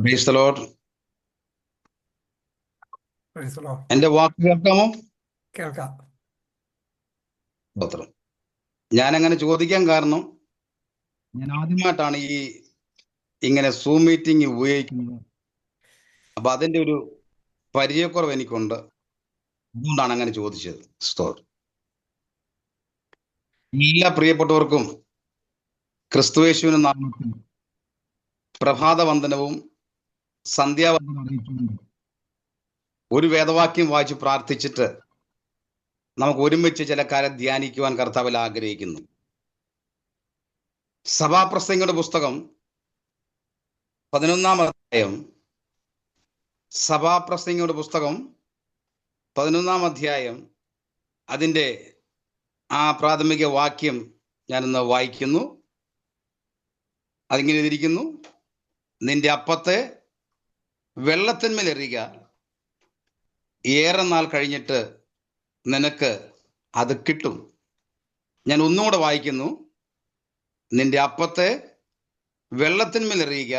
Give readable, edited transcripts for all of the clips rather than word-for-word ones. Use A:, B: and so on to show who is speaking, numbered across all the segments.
A: Praise the Lord.
B: Praise the Lord.
A: എന്റെ വാക്ക് കേൾക്കാമോ?
B: കേൾക്കാം.
A: സ്തോത്രം. ഞാനങ്ങനെ ചോദിക്കാൻ കാരണം ഞാൻ ആദ്യമായിട്ടാണ് ഇങ്ങനെ സൂം മീറ്റിംഗ് ഉപയോഗിക്കുന്നത്. അപ്പൊ അതിന്റെ ഒരു പരിചയക്കുറവ് എനിക്കുണ്ട്. അതുകൊണ്ടാണ് അങ്ങനെ ചോദിച്ചത്. സ്തോത്രം. എല്ലാ പ്രിയപ്പെട്ടവർക്കും ക്രിസ്തുയേശുവിന്റെ നാമത്തിൽ പ്രഭാത വന്ദനവും സന്ധ്യാവന്ദനവും അറിയിച്ചുകൊണ്ട് ഒരു വേദവാക്യം വായിച്ച് പ്രാർത്ഥിച്ചിട്ട് നമുക്ക് ഒരുമിച്ച് ചില കാര്യം ധ്യാനിക്കുവാൻ കർത്താവിൽ ആഗ്രഹിക്കുന്നു. സഭാപ്രസംഗങ്ങളുടെ പുസ്തകം 11-ാം അധ്യായം. സഭാപ്രസംഗങ്ങളുടെ പുസ്തകം 11-ാം അധ്യായം അതിൻ്റെ ആ പ്രാഥമിക വാക്യം ഞാനിന്ന് വായിക്കുന്നു. അതിങ്ങനെ എഴുതിയിരിക്കുന്നു: നിന്റെ അപ്പത്തെ വെള്ളത്തിന്മേൽ എറിയുക, ഏറെ നാൾ കഴിഞ്ഞിട്ട് നിനക്ക് അത് കിട്ടും. ഞാൻ ഒന്നുകൂടെ വായിക്കുന്നു: നിന്റെ അപ്പത്തെ വെള്ളത്തിന്മേൽ എറിയുക,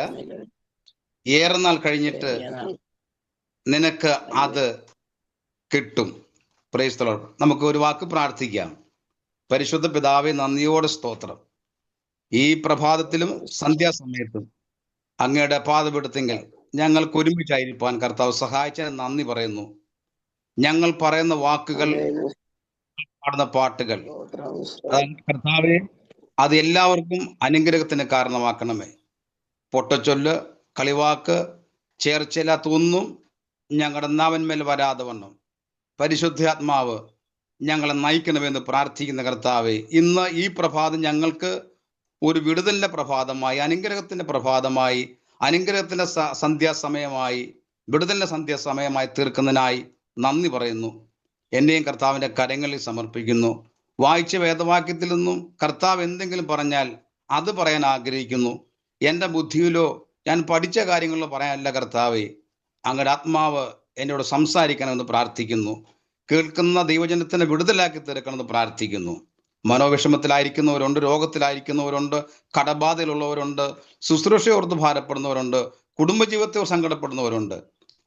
A: ഏറെ നാൾ കഴിഞ്ഞിട്ട് നിനക്ക് അത് കിട്ടും. Praise the Lord. നമുക്ക് ഒരു വാക്ക് പ്രാർത്ഥിക്കാം. പരിശുദ്ധ പിതാവേ, നന്ദിയോടെ സ്തോത്രം. ഈ പ്രഭാതത്തിലും സന്ധ്യാസമയത്തും അങ്ങയുടെ പാദപീഠത്തിങ്കൽ ഞങ്ങൾക്ക് ഒരുമിച്ചായിരിക്കാൻ കർത്താവ് സഹായിച്ചതിന് നന്ദി പറയുന്നു. ഞങ്ങൾ പറയുന്ന വാക്കുകൾ, പാടുന്ന പാട്ടുകൾ, കർത്താവെ, അത് എല്ലാവർക്കും അനുഗ്രഹത്തിന് കാരണമാക്കണമേ. പൊട്ടച്ചൊല്ല്, കളിവാക്ക്, ചേർച്ചയില്ലാത്തൊന്നും ഞങ്ങളുടെ നാവിന്മേൽ വരാതെ വണ്ണം പരിശുദ്ധാത്മാവ് ഞങ്ങളെ നയിക്കണമെന്ന് പ്രാർത്ഥിക്കുന്ന കർത്താവെ, ഇന്ന് ഈ പ്രഭാതം ഞങ്ങൾക്ക് ഒരു വിടുതലിന്റെ പ്രഭാതമായി, അനുഗ്രഹത്തിന്റെ പ്രഭാതമായി, അനുഗ്രഹത്തിന്റെ സന്ധ്യാസമയമായി, വിടുതലിന്റെ സന്ധ്യാസമയമായി തീർക്കുന്നതിനായി നന്ദി പറയുന്നു. എന്നെയും കർത്താവിന്റെ കരങ്ങളിൽ സമർപ്പിക്കുന്നു. വായിച്ച വേദവാക്യത്തിൽ നിന്നും കർത്താവ് എന്തെങ്കിലും പറഞ്ഞാൽ അത് പറയാൻ ആഗ്രഹിക്കുന്നു. എൻ്റെ ബുദ്ധിയിലോ ഞാൻ പഠിച്ച കാര്യങ്ങളിലോ പറയാനല്ല കർത്താവെ, അങ്ങയുടെ ആത്മാവ് എന്നോട് സംസാരിക്കണമെന്ന് പ്രാർത്ഥിക്കുന്നു. കേൾക്കുന്ന ദൈവജനത്തിനെ വിടുതലാക്കി തീർക്കണമെന്ന് പ്രാർത്ഥിക്കുന്നു. മനോവിഷമത്തിലായിരിക്കുന്നവരുണ്ട്, രോഗത്തിലായിരിക്കുന്നവരുണ്ട്, കടബാധയിലുള്ളവരുണ്ട്, ശുശ്രൂഷയോർത്ത് ഭാരപ്പെടുന്നവരുണ്ട്, കുടുംബജീവിതത്തെ സങ്കടപ്പെടുന്നവരുണ്ട്.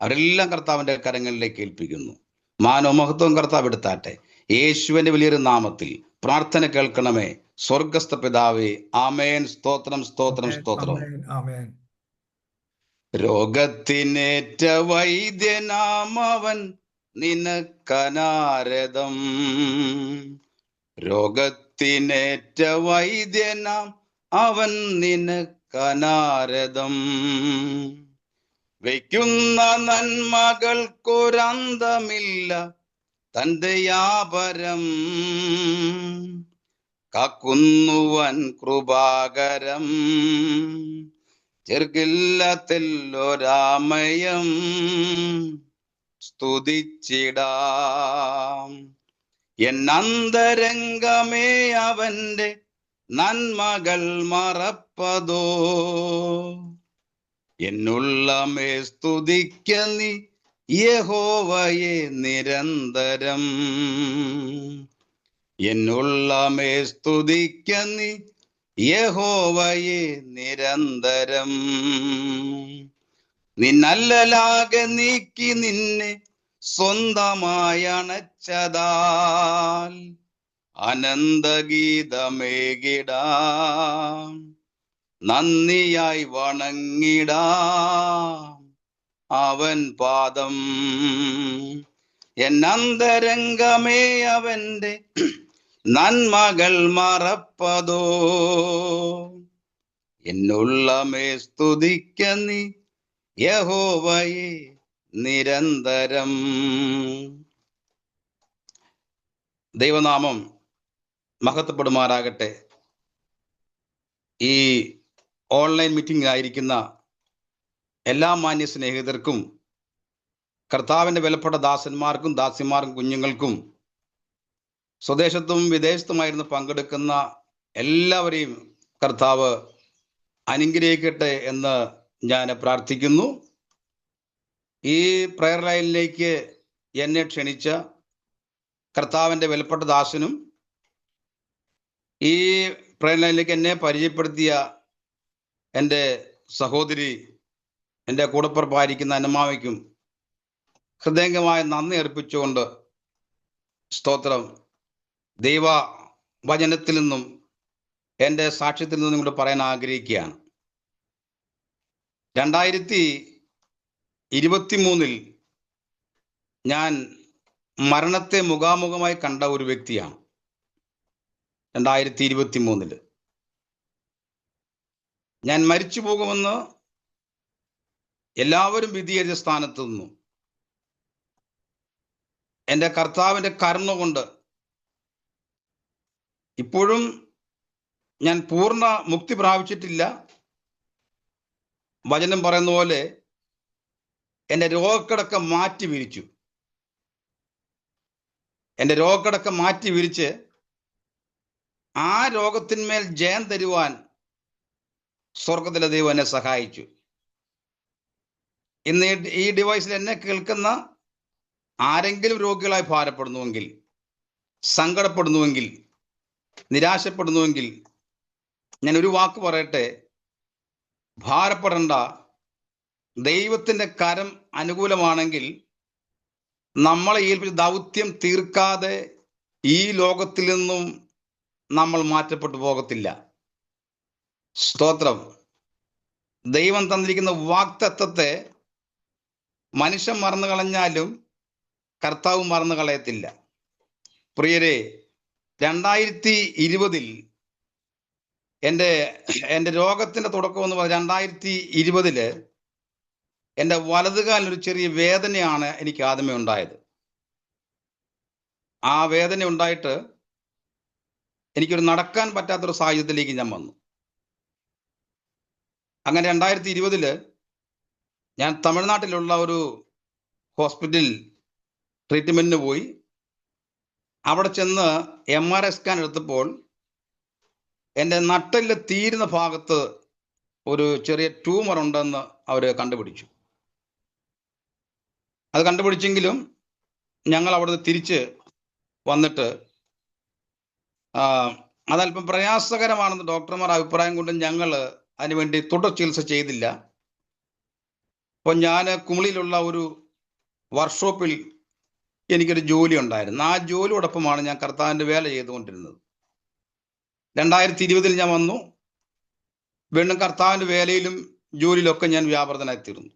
A: അവരെല്ലാം കർത്താവിന്റെ കരങ്ങളിലേക്ക് ഏൽപ്പിക്കുന്നു. മാനവമഹത്വം കർത്താവ് എടുത്താട്ടെ. യേശുവിന്റെ വലിയൊരു നാമത്തിൽ പ്രാർത്ഥന കേൾക്കണമേ. സ്വർഗസ്ഥ പിതാവേ, ആമേൻ. സ്തോത്രം, സ്തോത്രം, സ്തോത്രം.
B: ആമേൻ.
A: രോഗത്തിനേറ്റ വൈദ്യനാമവൻ നിനക്കനാരദം. രോഗത്തിനേറ്റ വൈദ്യനാം അവൻ നിനക്കനാരദം. വയ്ക്കുന്ന നന്മകൾക്കൊരന്തമില്ല തന്റെ യാപരം. കാക്കുന്നുവൻ കൃപാകരം, ചെറുകില്ലത്തൊരാമയം സ്തുതിച്ചിടാം. എന്നന്തരംഗമേ അവന്റെ നന്മകൾ മറപ്പതോ. എന്നുള്ളമേ സ്തുതിക്ക നീ യഹോവയെ നിരന്തരം. എന്നുള്ളമേ സ്തുതിക്ക നീ യഹോവയെ നിരന്തരം. നിന്നല്ലലാകെ നീക്കി നിന്നെ സ്വന്തമായി അണച്ചതാൽ അനന്തഗീതമേകിടാം. നന്ദിയായി വണങ്ങിടാം അവൻ പാദം. എന്നന്തരംഗമേ അവന്റെ നന്മകൾ മറപ്പതോ. എന്നുള്ളമേ സ്തുതിക്ക നീ യഹോവയെ നിരന്തരം. ദൈവനാമം മഹത്വപ്പെടുമാറാകട്ടെ. ഈ ഓൺലൈൻ മീറ്റിംഗ് ആയിരിക്കുന്ന എല്ലാ മാന്യ സ്നേഹിതർക്കും, കർത്താവിന്റെ വിലപ്പെട്ട ദാസന്മാർക്കും ദാസിമാർക്കും കുഞ്ഞുങ്ങൾക്കും, സ്വദേശത്തും വിദേശത്തുമായിരുന്നു പങ്കെടുക്കുന്ന എല്ലാവരെയും കർത്താവ് അനുഗ്രഹിക്കട്ടെ എന്ന് ഞാൻ പ്രാർത്ഥിക്കുന്നു. ഈ പ്രയർ ലൈനിലേക്ക് എന്നെ ക്ഷണിച്ച കർത്താവിന്റെ വിലപ്പെട്ട ദാസനും ഈ പ്രയർ ലൈനിലേക്ക് എന്നെ പരിചയപ്പെടുത്തിയ എൻ്റെ സഹോദരി എൻ്റെ കൂടപ്പുറപ്പായിരിക്കുന്ന അന്നമാവയ്ക്കും ഹൃദയംഗമായ നന്ദി അർപ്പിച്ചുകൊണ്ട് സ്തോത്രം. ദൈവ വചനത്തിൽ നിന്നും എൻ്റെ സാക്ഷ്യത്തിൽ നിന്നും കൂടെ പറയാൻ ആഗ്രഹിക്കുകയാണ്. 2023 ഞാൻ മരണത്തെ മുഖാമുഖമായി കണ്ട ഒരു വ്യക്തിയാണ്. 2023 ഞാൻ മരിച്ചു പോകുമെന്ന് എല്ലാവരും വിധിയെഴുതിയ സ്ഥാനത്ത് നിന്നു എൻ്റെ കർത്താവിൻ്റെ കരുണ കൊണ്ട് ഇപ്പോഴും ഞാൻ പൂർണ്ണ മുക്തി പ്രാപിച്ചിട്ടില്ല. വചനം പറയുന്ന പോലെ എൻ്റെ രോഗക്കിടക്ക മാറ്റി വിരിച്ചു. എൻ്റെ രോഗക്കിടക്ക മാറ്റി വിരിച്ച് ആ രോഗത്തിന്മേൽ ജയം തരുവാൻ സ്വർഗത്തിലെ ദൈവം എന്നെ സഹായിച്ചു. ഇന്ന് ഈ ഡിവൈസിൽ എന്നെ കേൾക്കുന്ന ആരെങ്കിലും രോഗികളായി ഭാരപ്പെടുന്നുവെങ്കിൽ, സങ്കടപ്പെടുന്നുവെങ്കിൽ, നിരാശപ്പെടുന്നുവെങ്കിൽ ഞാൻ ഒരു വാക്ക് പറയട്ടെ. ഭാരപ്പെടേണ്ട. ദൈവത്തിൻ്റെ കരം അനുകൂലമാണെങ്കിൽ നമ്മളെ ഏൽപ്പിച്ച ദൗത്യം തീർക്കാതെ ഈ ലോകത്തിൽ നിന്നും നമ്മൾ മാറ്റപ്പെട്ടു പോകത്തില്ല. സ്തോത്രം. ദൈവം തന്നിരിക്കുന്ന വാഗ്ദത്തത്തെ മനുഷ്യൻ മറന്നു കളഞ്ഞാലും കർത്താവ് മറന്നു കളയത്തില്ല. പ്രിയരെ, 2020 എൻ്റെ രോഗത്തിൻ്റെ തുടക്കം എന്ന് പറഞ്ഞാൽ 2020 എൻ്റെ വലതുകാലിനൊരു ചെറിയ വേദനയാണ് എനിക്ക് ആദ്യമേ ഉണ്ടായത്. ആ വേദന ഉണ്ടായിട്ട് എനിക്കൊരു നടക്കാൻ പറ്റാത്തൊരു സാഹചര്യത്തിലേക്ക് ഞാൻ വന്നു. അങ്ങനെ 2020 ഞാൻ തമിഴ്നാട്ടിലുള്ള ഒരു ഹോസ്പിറ്റലിൽ ട്രീറ്റ്മെൻറ്റിന് പോയി. അവിടെ ചെന്ന് MRI സ്കാൻ എടുത്തപ്പോൾ എൻ്റെ നട്ടെല്ല് തീരുന്ന ഭാഗത്ത് ഒരു ചെറിയ ട്യൂമർ ഉണ്ടെന്ന് അവർ കണ്ടുപിടിച്ചു. അത് കണ്ടുപിടിച്ചെങ്കിലും ഞങ്ങൾ അവിടുന്ന് തിരിച്ച് വന്നിട്ട് അതല്പം പ്രയാസകരമാണെന്ന് ഡോക്ടർമാർ അഭിപ്രായം കൊണ്ട് ഞങ്ങൾ അതിനുവേണ്ടി തുടർ ചികിത്സ ചെയ്തില്ല. അപ്പോൾ ഞാൻ കുമളിയിലുള്ള ഒരു വർക്ക്ഷോപ്പിൽ എനിക്കൊരു ജോലി ഉണ്ടായിരുന്നു. ആ ജോലിയോടൊപ്പമാണ് ഞാൻ കർത്താവിൻ്റെ വേല ചെയ്തുകൊണ്ടിരുന്നത്. 2020 ഞാൻ വന്നു. വീണ്ടും കർത്താവിൻ്റെ വേലയിലും ജോലിയിലൊക്കെ ഞാൻ വ്യാപൃതനായി തീർന്നു.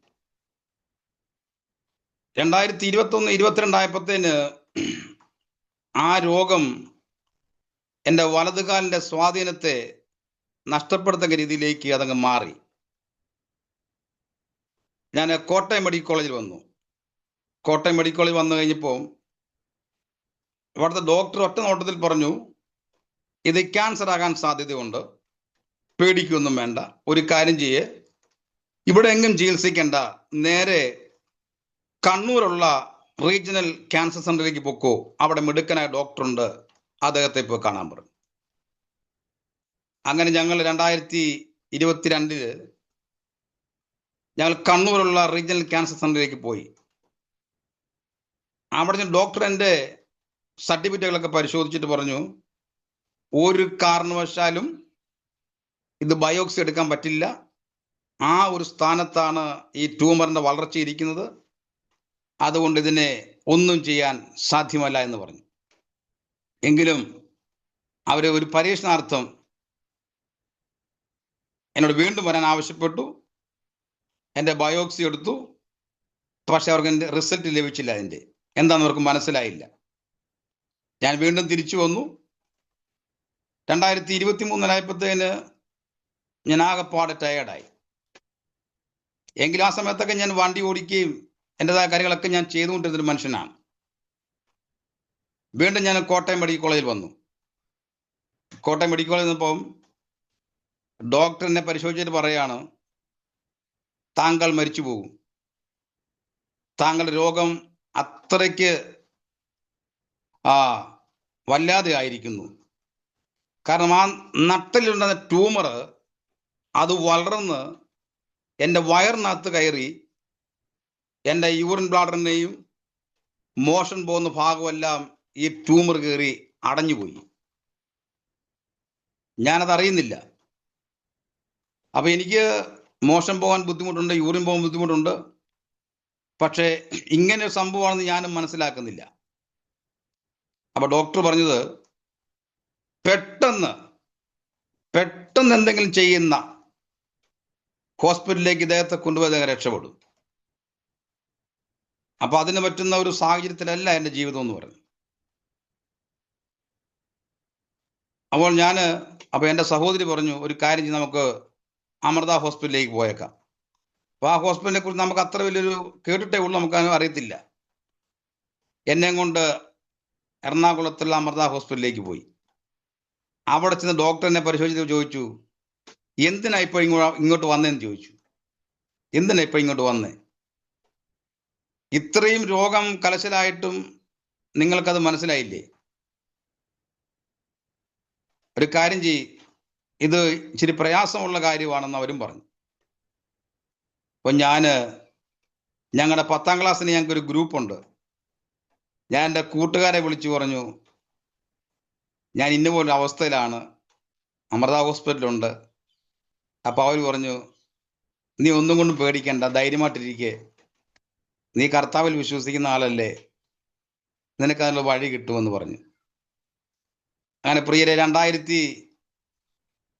A: 2021-22 ആയപ്പോഴത്തേന് ആ രോഗം എൻ്റെ വലതുകാലിൻ്റെ സ്വാധീനത്തെ നഷ്ടപ്പെടുത്തക്ക രീതിയിലേക്ക് അതങ്ങ് മാറി. ഞാൻ കോട്ടയം മെഡിക്കൽ കോളേജിൽ വന്നു. കോട്ടയം മെഡിക്കൽ കോളേജിൽ വന്നു കഴിഞ്ഞപ്പോൾ ഇവിടുത്തെ ഡോക്ടർ ഒറ്റ നോട്ടത്തിൽ പറഞ്ഞു, ഇത് ക്യാൻസർ ആകാൻ സാധ്യതയുണ്ട്, പേടിക്കൊന്നും വേണ്ട, ഒരു കാര്യം ചെയ്യേ, ഇവിടെ എങ്ങും ചികിത്സിക്കേണ്ട, നേരെ കണ്ണൂരുള്ള റീജിയണൽ ക്യാൻസർ സെന്ററിലേക്ക് പൊക്കോ, അവിടെ മിടുക്കനായ ഡോക്ടറുണ്ട്, അദ്ദേഹത്തെ പോയി കാണാൻ പറഞ്ഞു. അങ്ങനെ ഞങ്ങൾ 2022 ഞങ്ങൾ കണ്ണൂരുള്ള റീജിയണൽ ക്യാൻസർ സെന്ററിലേക്ക് പോയി. അവിടെ ഡോക്ടർ എൻ്റെ സർട്ടിഫിക്കറ്റുകളൊക്കെ പരിശോധിച്ചിട്ട് പറഞ്ഞു, ഒരു കാരണവശാലും ഇത് ബയോപ്സി എടുക്കാൻ പറ്റില്ല, ആ ഒരു സ്ഥാനത്താണ് ഈ ട്യൂമറിൻ്റെ വളർച്ച ഇരിക്കുന്നത്, അതുകൊണ്ട് ഇതിനെ ഒന്നും ചെയ്യാൻ സാധ്യമല്ല എന്ന് പറഞ്ഞു. എങ്കിലും അവർ ഒരു പരീക്ഷണാർത്ഥം എന്നോട് വീണ്ടും വരാൻ ആവശ്യപ്പെട്ടു. എൻ്റെ ബയോപ്സി എടുത്തു. പക്ഷെ അവർക്ക് എൻ്റെ റിസൾട്ട് ലഭിച്ചില്ല. അതിൻ്റെ എന്താണെന്ന് അവർക്ക് മനസ്സിലായില്ല. ഞാൻ വീണ്ടും തിരിച്ചു വന്നു. 2023 ആയപ്പോഴത്തേന് ഞാൻ ആകെപ്പാടെ ടയേർഡായി. എങ്കിലും ആ സമയത്തൊക്കെ ഞാൻ വണ്ടി ഓടിക്കുകയും എൻ്റെതായ കാര്യങ്ങളൊക്കെ ഞാൻ ചെയ്തുകൊണ്ടിരുന്നൊരു മനുഷ്യനാണ്. വീണ്ടും ഞാൻ കോട്ടയം മെഡിക്കൽ കോളേജിൽ വന്നു. കോട്ടയം മെഡിക്കൽ കോളേജിൽ നിന്നപ്പം ഡോക്ടർ എന്നെ പരിശോധിച്ചിട്ട് പറയാണ്, താങ്കൾ മരിച്ചു പോകും, താങ്കളുടെ രോഗം അത്രയ്ക്ക് വല്ലാതെ ആയിരിക്കുന്നു. കാരണം ആ നട്ടലിലുണ്ടായ ട്യൂമർ അത് വളർന്ന് എൻ്റെ വയറിനകത്ത് കയറി എൻ്റെ യൂറിൻ ബ്ലാഡറിനെയും മോഷൻ പോകുന്ന ഭാഗമെല്ലാം ഈ ട്യൂമർ കയറി അടഞ്ഞുപോയി. ഞാനത് അറിയുന്നില്ല. അപ്പൊ എനിക്ക് മോശം പോകാൻ ബുദ്ധിമുട്ടുണ്ട്, യൂറിൻ പോകാൻ ബുദ്ധിമുട്ടുണ്ട്. പക്ഷേ ഇങ്ങനെ ഒരു സംഭവമാണെന്ന് ഞാനും മനസ്സിലാക്കുന്നില്ല. അപ്പൊ ഡോക്ടർ പറഞ്ഞത് പെട്ടെന്ന് എന്തെങ്കിലും ചെയ്യുന്ന ഹോസ്പിറ്റലിലേക്ക് ഇദ്ദേഹത്തെ കൊണ്ടുപോയി രക്ഷപ്പെടും. അപ്പൊ അതിന് പറ്റുന്ന ഒരു സാഹചര്യത്തിലല്ല എൻ്റെ ജീവിതം എന്ന് പറഞ്ഞു. അപ്പോൾ അപ്പൊ എൻ്റെ സഹോദരി പറഞ്ഞു, ഒരു കാര്യം ചെയ്ത് നമുക്ക് അമൃത ഹോസ്പിറ്റലിലേക്ക് പോയേക്കാം. അപ്പൊ ആ ഹോസ്പിറ്റലിനെ കുറിച്ച് നമുക്ക് അത്ര വലിയൊരു കേട്ടിട്ടേ ഉള്ളൂ, നമുക്ക് അറിയത്തില്ല. എന്നെ കൊണ്ട് എറണാകുളത്തുള്ള അമൃത ഹോസ്പിറ്റലിലേക്ക് പോയി. അവിടെ ചെന്ന് ഡോക്ടർ എന്നെ പരിശോധിച്ച് ചോദിച്ചു, എന്തിനാ ഇപ്പൊ ഇങ്ങോട്ട് വന്നേന്ന് ചോദിച്ചു. എന്തിനാ ഇപ്പൊ ഇങ്ങോട്ട് വന്നേ? ഇത്രയും രോഗം കലശലായിട്ടും നിങ്ങൾക്കത് മനസ്സിലായില്ലേ? ഒരു കാര്യം ചെയ്യ്, ഇത് ഇച്ചിരി പ്രയാസമുള്ള കാര്യമാണെന്ന് അവരും പറഞ്ഞു. അപ്പൊ ഞങ്ങളുടെ 10ാം ക്ലാസ്സിന് ഞങ്ങൾക്കൊരു ഗ്രൂപ്പുണ്ട്. ഞാൻ എൻ്റെ കൂട്ടുകാരെ വിളിച്ചു പറഞ്ഞു, ഞാൻ ഇന്നപോലെ അവസ്ഥയിലാണ്, അമൃത ഹോസ്പിറ്റലുണ്ട്. അപ്പൊ അവർ പറഞ്ഞു, നീ ഒന്നും കൊണ്ടും പേടിക്കണ്ട, ധൈര്യമായിട്ടിരിക്കെ, നീ കർത്താവിൽ വിശ്വസിക്കുന്ന ആളല്ലേ, നിനക്ക് അതിനുള്ള വഴി കിട്ടുമെന്ന് പറഞ്ഞു. അങ്ങനെ പ്രിയരെ,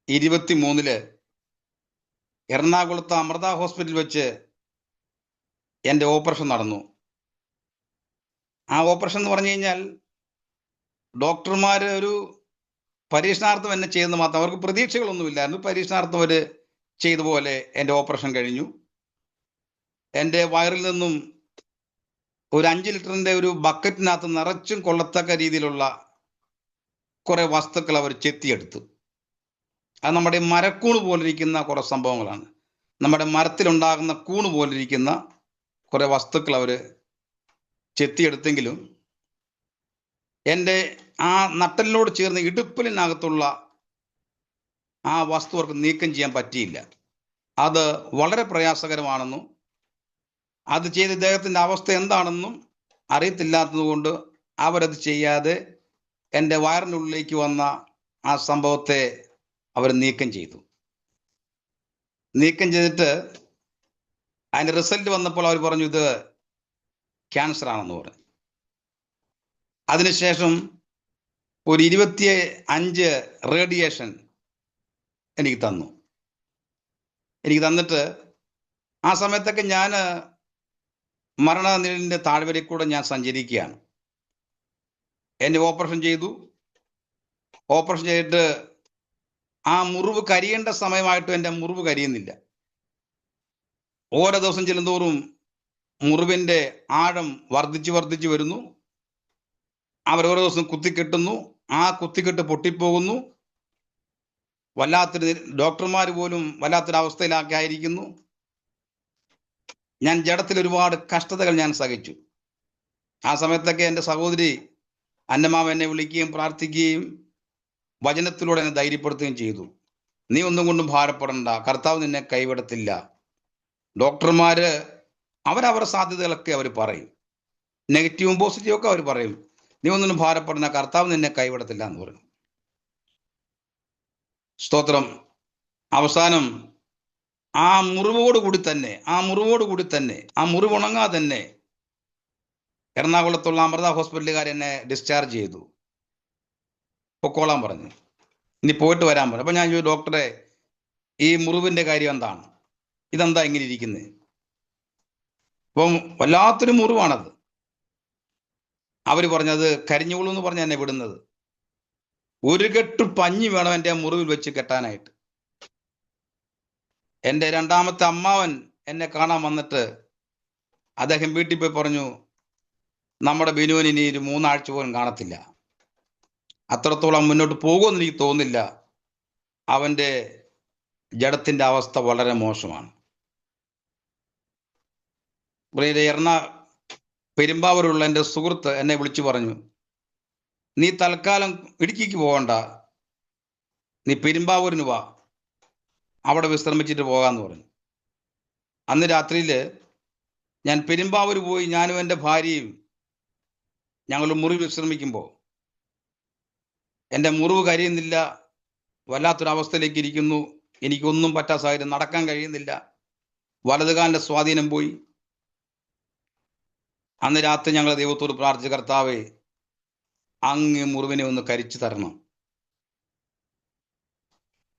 A: 2023 എറണാകുളത്ത് അമൃത ഹോസ്പിറ്റലിൽ വെച്ച് എൻ്റെ ഓപ്പറേഷൻ നടന്നു. ആ ഓപ്പറേഷൻ എന്ന് പറഞ്ഞു കഴിഞ്ഞാൽ ഡോക്ടർമാർ ഒരു പരീക്ഷണാർത്ഥം എന്നെ ചെയ്തെന്ന് മാത്രം, അവർക്ക് പ്രതീക്ഷകളൊന്നുമില്ലായിരുന്നു. പരീക്ഷണാർത്ഥം അവർ ചെയ്ത പോലെ എൻ്റെ ഓപ്പറേഷൻ കഴിഞ്ഞു. എൻ്റെ വയറിൽ നിന്നും ഒരു 5 ലിറ്ററിൻ്റെ ഒരു ബക്കറ്റിനകത്ത് നിറച്ചും കൊള്ളത്തക്ക രീതിയിലുള്ള കുറെ വസ്തുക്കൾ അവർ ചെത്തിയെടുത്തു. അത് നമ്മുടെ മരക്കൂണ് പോലിരിക്കുന്ന കുറെ സംഭവങ്ങളാണ്. നമ്മുടെ മരത്തിലുണ്ടാകുന്ന കൂണ് പോലിരിക്കുന്ന കുറെ വസ്തുക്കൾ അവർ ചെത്തിയെടുത്തെങ്കിലും എൻ്റെ ആ നട്ടലിനോട് ചേർന്ന് ഇടുപ്പിലിനകത്തുള്ള ആ വസ്തു അവർക്ക് നീക്കം ചെയ്യാൻ പറ്റിയില്ല. അത് വളരെ പ്രയാസകരമാണെന്നും അത് ചെയ്ത ഇദ്ദേഹത്തിൻ്റെ അവസ്ഥ എന്താണെന്നും അറിയത്തില്ലാത്തതുകൊണ്ട് അവരത് ചെയ്യാതെ എൻ്റെ വയറിനുള്ളിലേക്ക് വന്ന ആ സംഭവത്തെ അവർ നീക്കം ചെയ്തു. നീക്കം ചെയ്തിട്ട് അതിൻ്റെ റിസൾട്ട് വന്നപ്പോൾ അവർ പറഞ്ഞു, ഇത് ക്യാൻസർ ആണെന്ന് പറഞ്ഞു. അതിനുശേഷം ഒരു 25 റേഡിയേഷൻ എനിക്ക് തന്നു. എനിക്ക് തന്നിട്ട് ആ സമയത്തൊക്കെ ഞാൻ മരണനിഴലിൻ്റെ താഴ്വരയിൽ കൂടെ ഞാൻ സഞ്ചരിക്കുകയാണ്. എന്നെ ഓപ്പറേഷൻ ചെയ്തു. ഓപ്പറേഷൻ ചെയ്തിട്ട് ആ മുറിവ് കരിയേണ്ട സമയമായിട്ടും എൻ്റെ മുറിവ് കരിയുന്നില്ല. ഓരോ ദിവസം ചെല്ലുന്തോറും മുറിവിൻ്റെ ആഴം വർദ്ധിച്ചു വരുന്നു. അവരോരോ ദിവസം കുത്തിക്കെട്ടുന്നു. ആ കുത്തിക്കെട്ട് പൊട്ടിപ്പോകുന്നു. വല്ലാത്തൊരു ഡോക്ടർമാർ പോലും വല്ലാത്തൊരവസ്ഥയിലാക്കി ആയിരിക്കുന്നു. ഞാൻ ജഡത്തിൽ ഒരുപാട് കഷ്ടതകൾ ഞാൻ സഹിച്ചു. ആ സമയത്തൊക്കെ എൻ്റെ സഹോദരി അന്നമാവ് എന്നെ വിളിക്കുകയും പ്രാർത്ഥിക്കുകയും വചനത്തിലൂടെ എന്നെ ധൈര്യപ്പെടുത്തുകയും ചെയ്തു. നീ ഒന്നും കൊണ്ടും ഭാരപ്പെടണ്ട, കർത്താവ് നിന്നെ കൈവിടത്തില്ല. ഡോക്ടർമാര് അവരവരുടെ സാധ്യതകളൊക്കെ അവർ പറയും, നെഗറ്റീവും പോസിറ്റീവും ഒക്കെ അവർ പറയും. നീ ഒന്നിനും ഭാരപ്പെടണ്ട, കർത്താവ് നിന്നെ കൈവിടത്തില്ല എന്ന് പറയും. സ്തോത്രം. അവസാനം ആ മുറിവോടുകൂടി തന്നെ ആ മുറിവ് ഉണങ്ങാതെ തന്നെ എറണാകുളത്തുള്ള അമൃത ഹോസ്പിറ്റലുകാർ എന്നെ ഡിസ്ചാർജ് ചെയ്തു. പൊക്കോളാൻ പറഞ്ഞു, ഇനി പോയിട്ട് വരാൻ പറഞ്ഞു. അപ്പൊ ഞാൻ ചോദിച്ചു, ഡോക്ടറെ, ഈ മുറിവിന്റെ കാര്യം എന്താണ്? ഇതെന്താ ഇങ്ങനെ ഇരിക്കുന്നത്? അപ്പം വല്ലാത്തൊരു മുറിവാണത്. അവർ പറഞ്ഞത് കരിഞ്ഞോളൂ എന്ന് പറഞ്ഞ എന്നെ വിടുന്നത്. ഒരു കെട്ട് പഞ്ഞി വേണം എൻ്റെ മുറിവിൽ വെച്ച് കെട്ടാനായിട്ട്. എൻ്റെ 2ാമത്തെ അമ്മാവൻ എന്നെ കാണാൻ വന്നിട്ട് അദ്ദേഹം വീട്ടിൽ പോയി പറഞ്ഞു, നമ്മുടെ ബിനുവിന് ഇനി ഒരു 3 ആഴ്ച പോലും കാണത്തില്ല, അത്രത്തോളം മുന്നോട്ട് പോകുമെന്ന് എനിക്ക് തോന്നുന്നില്ല, അവൻ്റെ ജഡത്തിൻ്റെ അവസ്ഥ വളരെ മോശമാണ്. പെരുമ്പാവൂരുള്ള എൻ്റെ സുഹൃത്ത് എന്നെ വിളിച്ചു പറഞ്ഞു, നീ തൽക്കാലം ഇടുക്കിക്ക് പോകണ്ട, നീ പെരുമ്പാവൂരിന് വാ, അവിടെ വിശ്രമിച്ചിട്ട് പോകാമെന്ന് പറഞ്ഞു. അന്ന് രാത്രിയിൽ ഞാൻ പെരുമ്പാവൂർ പോയി. ഞാനും എൻ്റെ ഭാര്യയും ഞങ്ങൾ മുറി വിശ്രമിക്കുമ്പോൾ എൻ്റെ മുറിവ് കരിയുന്നില്ല, വല്ലാത്തൊരവസ്ഥയിലേക്ക് ഇരിക്കുന്നു. എനിക്കൊന്നും പറ്റാൻ സാഹചര്യം, നടക്കാൻ കഴിയുന്നില്ല. വലതുകാലിൻ്റെ സ്വാധീനം പോയി. അന്ന് രാത്രി ഞങ്ങൾ ദൈവത്തോട് പ്രാർത്ഥിച്ച, കർത്താവേ, അങ്ങ് മുറിവിനെ ഒന്ന് കരിച്ചു തരണം,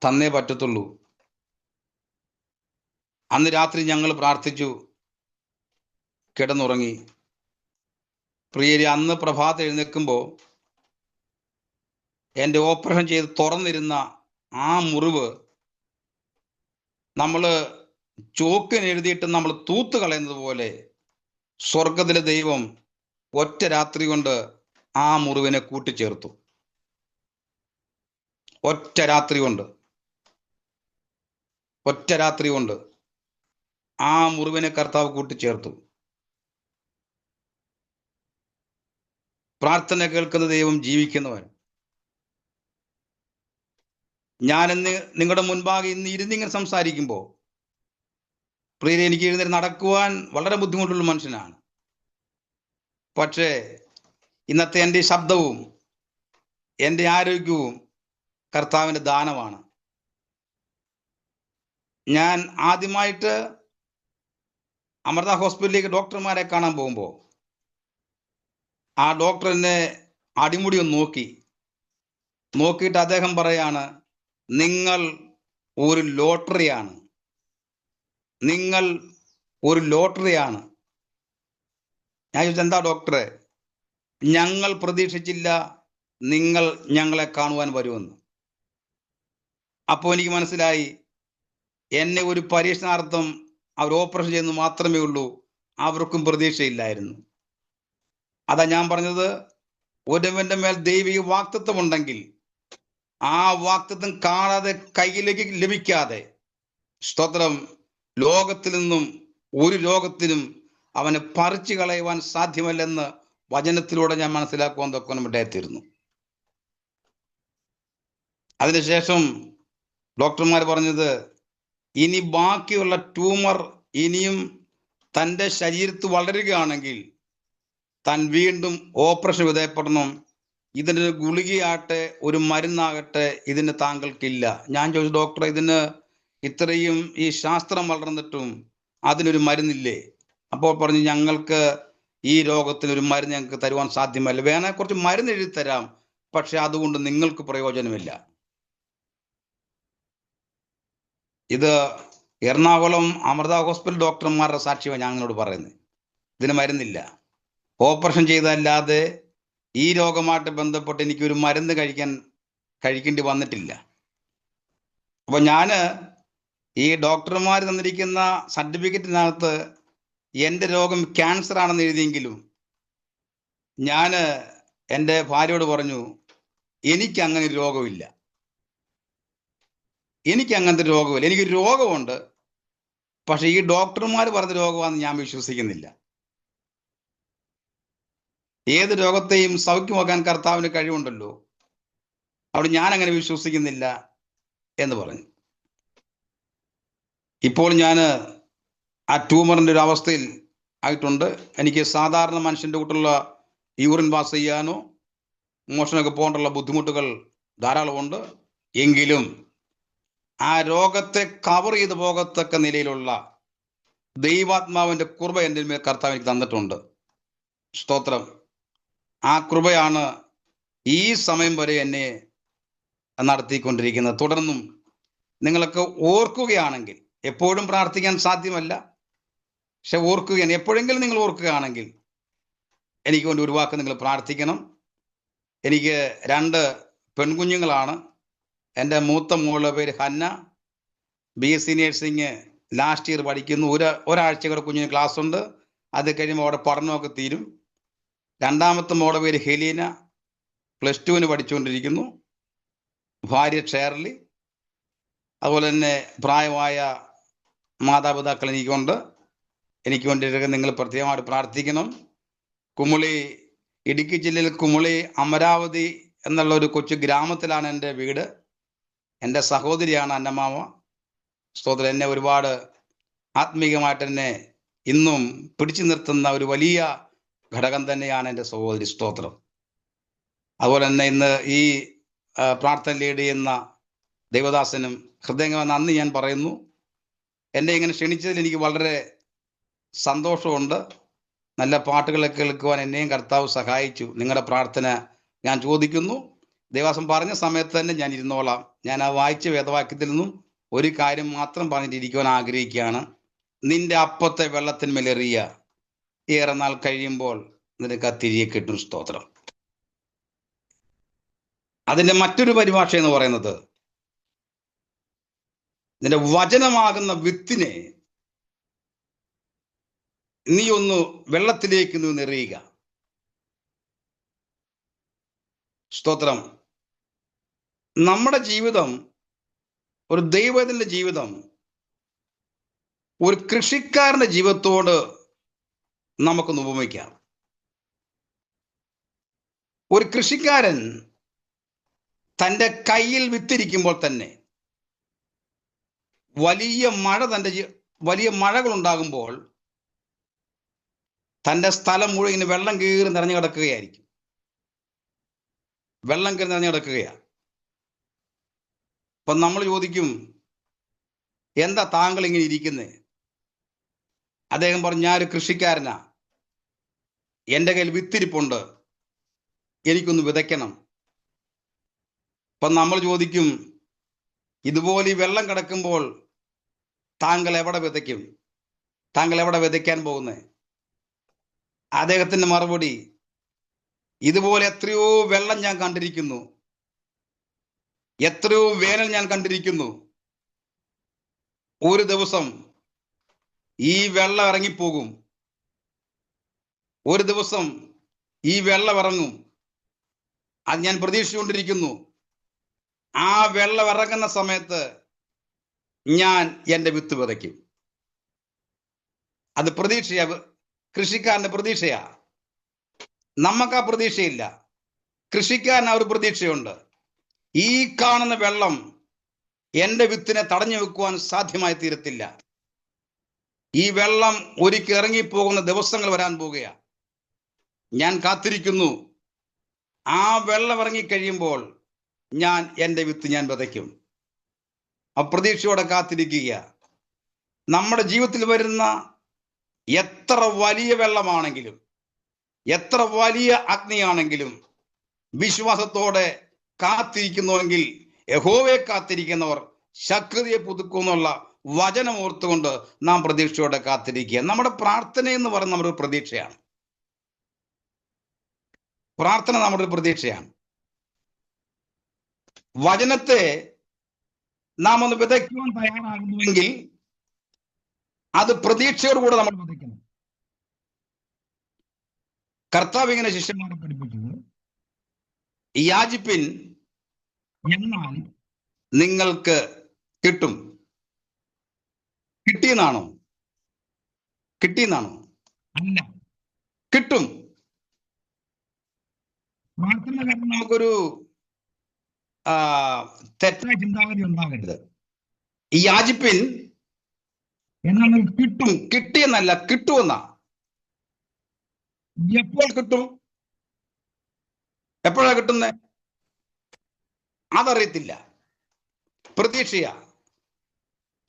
A: തന്നേ പറ്റത്തുള്ളൂ. അന്ന് രാത്രി ഞങ്ങൾ പ്രാർത്ഥിച്ചു, കിടന്നുറങ്ങി. പ്രിയരെ, അന്ന് പ്രഭാതം എഴുന്നേൽക്കുമ്പോൾ എൻ്റെ ഓപ്പറേഷൻ ചെയ്ത് തുറന്നിരുന്ന ആ മുറിവ് നമ്മൾ ചോക്കിന് എഴുതിയിട്ട് നമ്മൾ തൂത്ത് കളയുന്നത് പോലെ സ്വർഗത്തിലെ ദൈവം ഒറ്റ രാത്രി കൊണ്ട് ആ മുറിവിനെ കൂട്ടിച്ചേർത്തു. ഒറ്റ രാത്രി കൊണ്ട് ആ മുറിവിനെ കർത്താവ് കൂട്ടിച്ചേർത്തു. പ്രാർത്ഥന കേൾക്കുന്ന ദൈവം ജീവിക്കുന്നവൻ. ഞാനിന്ന് നിങ്ങളുടെ മുൻപാകെ ഇന്ന് ഇരുന്നിങ്ങനെ സംസാരിക്കുമ്പോൾ, പ്രിയരെ, എനിക്ക് എഴുന്നേറ്റ് നടക്കുവാൻ വളരെ ബുദ്ധിമുട്ടുള്ള മനുഷ്യനാണ്. പക്ഷേ ഇന്നത്തെ എൻ്റെ ശബ്ദവും എൻ്റെ ആരോഗ്യവും കർത്താവിൻ്റെ ദാനമാണ്. ഞാൻ ആദ്യമായിട്ട് അമൃത ഹോസ്പിറ്റലിലേക്ക് ഡോക്ടർമാരെ കാണാൻ പോകുമ്പോൾ ആ ഡോക്ടർ എന്നെ അടിമുടി ഒന്ന് നോക്കിയിട്ട് അദ്ദേഹം പറയാണ്, നിങ്ങൾ ഒരു ലോട്ടറിയാണ്. ഞാൻ ചോദിച്ചു, എന്താ ഡോക്ടറെ? ഞങ്ങൾ പ്രതീക്ഷിച്ചില്ല നിങ്ങൾ ഞങ്ങളെ കാണുവാൻ വരുമെന്ന്. അപ്പോൾ എനിക്ക് മനസ്സിലായി, എന്നെ ഒരു പരീക്ഷണാർത്ഥം അവർ ഓപ്പറേഷൻ ചെയ്യുന്നത് മാത്രമേ ഉള്ളൂ, അവർക്കും പ്രതീക്ഷയില്ലായിരുന്നു. അതാ ഞാൻ പറഞ്ഞത്, ഒരുവന്റെ മേൽ ദൈവിക വാക്തത്വം ഉണ്ടെങ്കിൽ ആ വാക്തത്വം കാണാതെ കയ്യിലേക്ക് ലഭിക്കാതെ, സ്തോത്രം, ലോകത്തിൽ നിന്നും ഒരു രോഗത്തിനും അവനെ പറിച്ചു കളയുവാൻ സാധ്യമല്ലെന്ന് വചനത്തിലൂടെ ഞാൻ മനസ്സിലാക്കുവാൻ തൊക്കെ ഇടയായിത്തീരുന്നു. അതിനുശേഷം ഡോക്ടർമാർ പറഞ്ഞത്, ഇനി ബാക്കിയുള്ള ട്യൂമർ ഇനിയും തൻ്റെ ശരീരത്ത് വളരുകയാണെങ്കിൽ താൻ വീണ്ടും ഓപ്പറേഷൻ വിധേയപ്പെടണം. ഇതിന് ഗുളികയാകട്ടെ ഒരു മരുന്നാകട്ടെ ഇതിന് താങ്കൾക്കില്ല. ഞാൻ ചോദിച്ചു, ഡോക്ടറെ, ഇതിന് ഇത്രയും ഈ ശാസ്ത്രം വളർന്നിട്ടും അതിനൊരു മരുന്നില്ലേ? അപ്പോൾ പറഞ്ഞു, ഞങ്ങൾക്ക് ഈ രോഗത്തിനൊരു മരുന്ന് ഞങ്ങൾക്ക് തരുവാൻ സാധ്യമല്ല. വേണേൽ കുറച്ച് മരുന്ന് എഴുതി തരാം, പക്ഷെ അതുകൊണ്ട് നിങ്ങൾക്ക് പ്രയോജനമില്ല. ഇത് എറണാകുളം അമൃത ഹോസ്പിറ്റൽ ഡോക്ടർമാരുടെ സാക്ഷ്യമാണ് ഞാൻ നിങ്ങളോട് പറയുന്നത്. ഇതിന് മരുന്നില്ല. ഓപ്പറേഷൻ ചെയ്തല്ലാതെ ഈ രോഗമായിട്ട് ബന്ധപ്പെട്ട് എനിക്കൊരു മരുന്ന് കഴിക്കേണ്ടി വന്നിട്ടില്ല. അപ്പോൾ ഞാൻ ഈ ഡോക്ടർമാർ തന്നിരിക്കുന്ന സർട്ടിഫിക്കറ്റിനകത്ത് എൻ്റെ രോഗം ക്യാൻസർ ആണെന്ന് എഴുതിയെങ്കിലും ഞാൻ എൻ്റെ ഭാര്യയോട് പറഞ്ഞു, എനിക്ക് അങ്ങനെ ഒരു രോഗമില്ല. എനിക്ക് രോഗമുണ്ട്, പക്ഷെ ഈ ഡോക്ടർമാർ പറഞ്ഞ രോഗമാണെന്ന് ഞാൻ വിശ്വസിക്കുന്നില്ല. ഏത് രോഗത്തെയും സൗഖ്യമാക്കാൻ കർത്താവിന് കഴിവുണ്ടല്ലോ, അവിടെ ഞാൻ അങ്ങനെ വിശ്വസിക്കുന്നില്ല എന്ന് പറഞ്ഞു. ഇപ്പോൾ ഞാൻ ആ ട്യൂമറിൻ്റെ ഒരു അവസ്ഥയിൽ ആയിട്ടുണ്ട്. എനിക്ക് സാധാരണ മനുഷ്യൻ്റെ കൂട്ടുള്ള യൂറിൻ പാസ് ചെയ്യാനോ മോഷനൊക്കെ പോകാനുള്ള ബുദ്ധിമുട്ടുകൾ ധാരാളമുണ്ട്. എങ്കിലും ആ രോഗത്തെ കവർ ചെയ്ത് പോകത്തക്ക നിലയിലുള്ള ദൈവാത്മാവിൻ്റെ കൃപ എൻ്റെ മേൽ കർത്താവ് എനിക്ക് തന്നിട്ടുണ്ട്. സ്തോത്രം. ആ കൃപയാണ് ഈ സമയം വരെ എന്നെ നടത്തിക്കൊണ്ടിരിക്കുന്നത്. തുടർന്നും നിങ്ങളൊക്കെ ഓർക്കുകയാണെങ്കിൽ, എപ്പോഴും പ്രാർത്ഥിക്കാൻ സാധ്യമല്ല, പക്ഷെ ഓർക്കുകയാണ്, എപ്പോഴെങ്കിലും നിങ്ങൾ ഓർക്കുകയാണെങ്കിൽ എനിക്ക് വേണ്ടി ഒരു വാക്ക് നിങ്ങൾ പ്രാർത്ഥിക്കണം. എനിക്ക് 2 പെൺകുഞ്ഞുങ്ങളാണ്. എൻ്റെ മൂത്ത മോളുടെ പേര് Hanna, BSc nursing last year പഠിക്കുന്നു. ഒരാഴ്ച കൂടെ കുഞ്ഞിന് ക്ലാസ് ഉണ്ട്. അത് കഴിയുമ്പോൾ അവിടെ പഠനമൊക്കെ തീരും. രണ്ടാമത്തെ മോളുടെ പേര് ഹെലീന, +2 പഠിച്ചുകൊണ്ടിരിക്കുന്നു. ഭാര്യ ഷേർലി. അതുപോലെ തന്നെ പ്രായമായ മാതാപിതാക്കൾ എനിക്കുണ്ട്. എനിക്ക് വേണ്ടിയിട്ട് നിങ്ങൾ പ്രത്യേകമായിട്ട് പ്രാർത്ഥിക്കണം. കുമളി, ഇടുക്കി ജില്ലയിൽ കുമളി അമരാവതി എന്നുള്ള ഒരു കൊച്ചു ഗ്രാമത്തിലാണ് എൻ്റെ വീട്. എൻ്റെ സഹോദരിയാണ് അന്നമാമ. സ്തോത്രം. എന്നെ ഒരുപാട് ആത്മീകമായിട്ട് എന്നെ ഇന്നും പിടിച്ചു നിർത്തുന്ന ഒരു വലിയ ഘടകം തന്നെയാണ് എൻ്റെ സഹോദരി. സ്തോത്രം. അതുപോലെ തന്നെ ഇന്ന് ഈ പ്രാർത്ഥന ലീഡ് ചെയ്യുന്ന ദൈവദാസനും ഹൃദയംഗമായി നന്ദി ഞാൻ പറയുന്നു. എന്നെ ഇങ്ങനെ ക്ഷണിച്ചതിൽ എനിക്ക് വളരെ സന്തോഷമുണ്ട്. നല്ല പാട്ടുകളൊക്കെ കേൾക്കുവാൻ എന്നെയും കർത്താവ് സഹായിച്ചു. നിങ്ങളുടെ പ്രാർത്ഥന ഞാൻ ചോദിക്കുന്നു. ദേവാസം പറഞ്ഞ സമയത്ത് തന്നെ ഞാൻ ഇരുന്നോളാം. ഞാൻ ആ വായിച്ച വേദവാക്യത്തിൽ നിന്നും ഒരു കാര്യം മാത്രം പറഞ്ഞിട്ടിരിക്കുവാൻ ആഗ്രഹിക്കുകയാണ്. നിന്റെ അപ്പത്തെ വെള്ളത്തിന്മേലെറിയ, ഏറെ നാൾ കഴിയുമ്പോൾ നിനക്ക് ആ തിരികെ കിട്ടും. സ്തോത്രം. അതിന്റെ മറ്റൊരു പരിഭാഷ എന്ന് പറയുന്നത്, നിന്റെ വചനമാകുന്ന വിത്തിനെ നീ ഒന്ന് വെള്ളത്തിലേക്ക് നിന്ന് എറിയുക. സ്തോത്രം. നമ്മുടെ ജീവിതം, ഒരു ദൈവത്തിന്റെ ജീവിതം ഒരു കൃഷിക്കാരന്റെ ജീവിതത്തോട് നമുക്കൊന്ന് ഉപമിക്കാം. ഒരു കൃഷിക്കാരൻ തൻ്റെ കയ്യിൽ വിത്തിരിക്കുമ്പോൾ തന്നെ വലിയ മഴകൾ ഉണ്ടാകുമ്പോൾ തൻ്റെ സ്ഥലം മുഴുവൻ ഇങ്ങനെ വെള്ളം കീറി നിറഞ്ഞു കിടക്കുകയായിരിക്കും. വെള്ളം കീറി നിറഞ്ഞു കിടക്കുകയാണ്. അപ്പൊ നമ്മൾ ചോദിക്കും, എന്താ താങ്കൾ ഇങ്ങനെ ഇരിക്കുന്നത്? അദ്ദേഹം പറഞ്ഞു, ഞാനൊരു കൃഷിക്കാരനാ, എൻ്റെ കയ്യിൽ വിത്തിരിപ്പുണ്ട്, എനിക്കൊന്ന് വിതയ്ക്കണം. അപ്പൊ നമ്മൾ ചോദിക്കും, ഇതുപോലെ ഈ വെള്ളം കിടക്കുമ്പോൾ താങ്കൾ എവിടെ വിതയ്ക്കും? താങ്കൾ എവിടെ വിതയ്ക്കാൻ പോകുന്നത്? അദ്ദേഹത്തിന്റെ മറുപടി, ഇതുപോലെ എത്രയോ വെള്ളം ഞാൻ കണ്ടിരിക്കുന്നു, എത്രയോ വേനൽ ഞാൻ കണ്ടിരിക്കുന്നു. ഒരു ദിവസം ഈ വെള്ളം ഇറങ്ങിപ്പോകും, ഒരു ദിവസം ഈ വെള്ളം ഇറങ്ങും. അത് ഞാൻ പ്രതീക്ഷിച്ചുകൊണ്ടിരിക്കുന്നു. ആ വെള്ളം ഇറങ്ങുന്ന സമയത്ത് ഞാൻ എൻ്റെ വിത്ത് വിതയ്ക്കും. അത് പ്രതീക്ഷയാ, കൃഷിക്കാരന്റെ പ്രതീക്ഷയാ. നമുക്ക് ആ പ്രതീക്ഷയില്ല. കൃഷിക്കാരന് ആ ഒരു പ്രതീക്ഷയുണ്ട്. ഈ കാണുന്ന വെള്ളം എൻ്റെ വിത്തിനെ തടഞ്ഞു വെക്കുവാൻ സാധ്യമായി തീരത്തില്ല. ഈ വെള്ളം ഒരിക്കൽ ഇറങ്ങിപ്പോകുന്ന ദിവസങ്ങൾ വരാൻ പോവുകയാ. ഞാൻ കാത്തിരിക്കുന്നു. ആ വെള്ളം ഇറങ്ങിക്കഴിയുമ്പോൾ ഞാൻ എൻ്റെ വിത്ത് ഞാൻ വിതയ്ക്കും. അപ്രതീക്ഷയോടെ കാത്തിരിക്കുക. നമ്മുടെ ജീവിതത്തിൽ വരുന്ന എത്ര വലിയ വെള്ളമാണെങ്കിലും, എത്ര വലിയ അഗ്നിയാണെങ്കിലും, വിശ്വാസത്തോടെ കാത്തിരിക്കുന്നുവെങ്കിൽ, യഹോവയെ കാത്തിരിക്കുന്നവർ ശക്തിയെ പുതുക്കുമെന്നുള്ള വചനം ഓർത്തുകൊണ്ട് നാം പ്രതീക്ഷയോടെ കാത്തിരിക്കുക. നമ്മുടെ പ്രാർത്ഥന എന്ന് പറയുന്ന നമ്മുടെ ഒരു പ്രതീക്ഷയാണ്. പ്രാർത്ഥന നമ്മുടെ ഒരു പ്രതീക്ഷയാണ്. വചനത്തെ നാം ഒന്ന് വിതയ്ക്കുവാൻ തയ്യാറാകുന്നുവെങ്കിൽ അത് പ്രതീക്ഷയോടുകൂടെ നമ്മൾ വിതയ്ക്കണം. കർത്താവ് ഇങ്ങനെ ശിഷ്യന്മാരെ പഠിപ്പിച്ചത്, യാചിപ്പിൻ എന്നാൽ നിങ്ങൾക്ക് കിട്ടും. കിട്ടിയെന്നാണോ? അല്ല, കിട്ടും. പ്രാർത്ഥന കാരണം നമുക്കൊരു തെറ്റായ ചിന്താഗതി ഉണ്ടാകരുത്. ഈ യാചിപ്പിൻ എന്നാൽ കിട്ടും. കിട്ടിയെന്നല്ല, കിട്ടുമെന്നാ. എപ്പോൾ കിട്ടും? എപ്പോഴാ കിട്ടുന്നത്? അതറിയത്തില്ല. പ്രതീക്ഷയാ.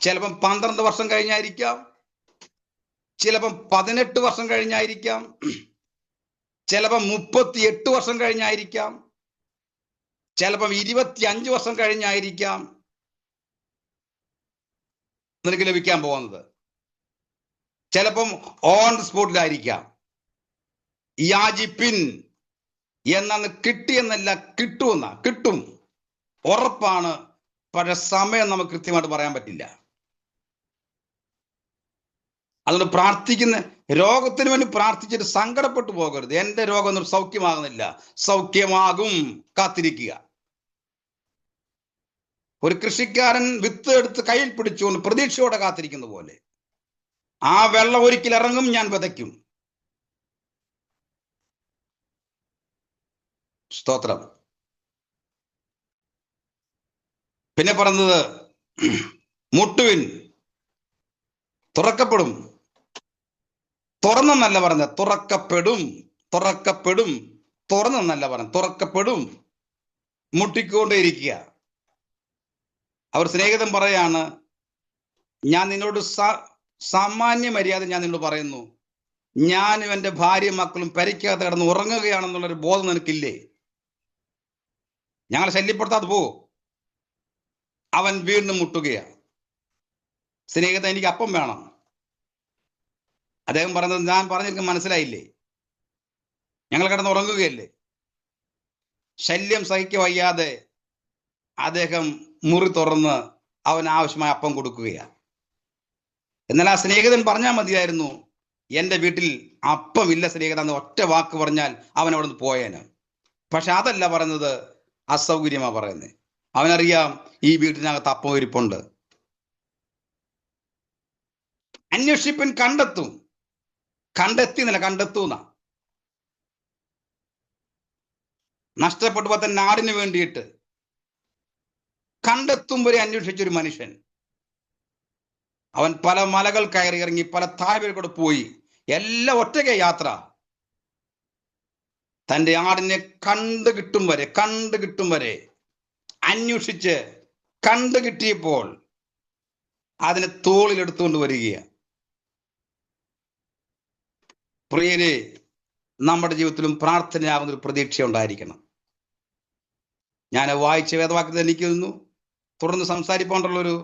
A: ചിലപ്പം 12 വർഷം കഴിഞ്ഞായിരിക്കാം, ചിലപ്പം 18 വർഷം കഴിഞ്ഞായിരിക്കാം, ചിലപ്പം 38 വർഷം കഴിഞ്ഞായിരിക്കാം, ചിലപ്പം 25 വർഷം കഴിഞ്ഞായിരിക്കാം നിനക്ക് ലഭിക്കാൻ പോകുന്നത്. ചിലപ്പം ഓൺ ദി സ്പോട്ടിലായിരിക്കാം. യാചിപ്പിൻ എന്നാണ്, കിട്ടിയെന്നല്ല, കിട്ടുമെന്ന. കിട്ടും, ഉറപ്പാണ്. പക്ഷെ സമയം നമുക്ക് കൃത്യമായിട്ട് പറയാൻ പറ്റില്ല. അതുകൊണ്ട് പ്രാർത്ഥിക്കുന്ന, രോഗത്തിന് വേണ്ടി പ്രാർത്ഥിച്ചിട്ട് സങ്കടപ്പെട്ടു പോകരുത്. എൻ്റെ രോഗം ഒന്നും സൗഖ്യമാകുന്നില്ല. സൗഖ്യമാകും, കാത്തിരിക്കുക. ഒരു കൃഷിക്കാരൻ വിത്ത് എടുത്ത് കയ്യിൽ പിടിച്ചുകൊണ്ട് പ്രതീക്ഷയോടെ കാത്തിരിക്കുന്ന പോലെ ആ വെള്ളം ഒരിക്കൽ ഇറങ്ങും, ഞാൻ വിതയ്ക്കും. സ്തോത്രം. പിന്നെ പറഞ്ഞത്, മുട്ടുവിൻ തുറക്കപ്പെടും. തുറന്നെന്നല്ല പറഞ്ഞത്, തുറക്കപ്പെടും. തുറക്കപ്പെടും, തുറന്നെന്നല്ല പറഞ്ഞത്, തുറക്കപ്പെടും. മുട്ടിക്കൊണ്ടേയിരിക്കുക. അവർ സ്നേഹിതൻ പറയാണ്, ഞാൻ നിന്നോട് സാമാന്യ മര്യാദ ഞാൻ നിന്നോട് പറയുന്നു, ഞാനും എൻ്റെ ഭാര്യയും മക്കളും പരിക്കകത്ത് കിടന്ന് ഉറങ്ങുകയാണെന്നുള്ളൊരു ബോധം നിനക്കില്ലേ? ഞങ്ങളെ ശല്യപ്പെടുത്താതെ പോ. അവൻ വീണ്ടും മുട്ടുകയാ. സ്നേഹിത, എനിക്ക് അപ്പം വേണം. അദ്ദേഹം പറഞ്ഞത് ഞാൻ പറഞ്ഞെനിക്ക് മനസ്സിലായില്ലേ? ഞങ്ങൾ കിടന്ന് ഉറങ്ങുകയല്ലേ? ശല്യം സഹിക്ക വയ്യാതെ അദ്ദേഹം മുറി തുറന്ന് അവൻ ആവശ്യമായ അപ്പം കൊടുക്കുകയാണ്. എന്നാൽ ആ സ്നേഹിതൻ പറഞ്ഞാൽ മതിയായിരുന്നു, എൻ്റെ വീട്ടിൽ അപ്പമില്ല സ്നേഹിത എന്ന് ഒറ്റ വാക്ക് പറഞ്ഞാൽ അവൻ അവിടെ നിന്ന് പോയേന്. പക്ഷെ അതല്ല പറയുന്നത്, അസൗകര്യമാ പറയുന്നത്. അവനറിയാം ഈ വീട്ടിനകത്ത് അപ്പം ഇരിപ്പുണ്ട്. അന്വേഷിപ്പിൻ, കണ്ടെത്തും. കണ്ടെത്തിയെന്നല്ല, കണ്ടെത്തൂന്ന. നഷ്ടപ്പെട്ടു പോകാത്ത നാടിന് വേണ്ടിയിട്ട് കണ്ടെത്തും വരെ അന്വേഷിച്ചൊരു മനുഷ്യൻ. അവൻ പല മലകൾ കയറി ഇറങ്ങി, പല താഴ്വരയിൽ കൂടെ പോയി, എല്ലാം ഒറ്റയ്ക്ക് യാത്ര. തൻ്റെ ആടിനെ കണ്ടു കിട്ടും വരെ അന്വേഷിച്ച് കണ്ടു കിട്ടിയപ്പോൾ അതിനെ തോളിലെടുത്തുകൊണ്ട് വരികയാണ്. പ്രിയരെ, നമ്മുടെ ജീവിതത്തിലും പ്രാർത്ഥനയാകുന്ന ഒരു പ്രതീക്ഷ ഉണ്ടായിരിക്കണം. ഞാൻ വായിച്ച വേദവാക്യത്തിൽ എനിക്ക് തോന്നുന്നു, തുടർന്ന് സംസാരിക്കാനുള്ളൊരു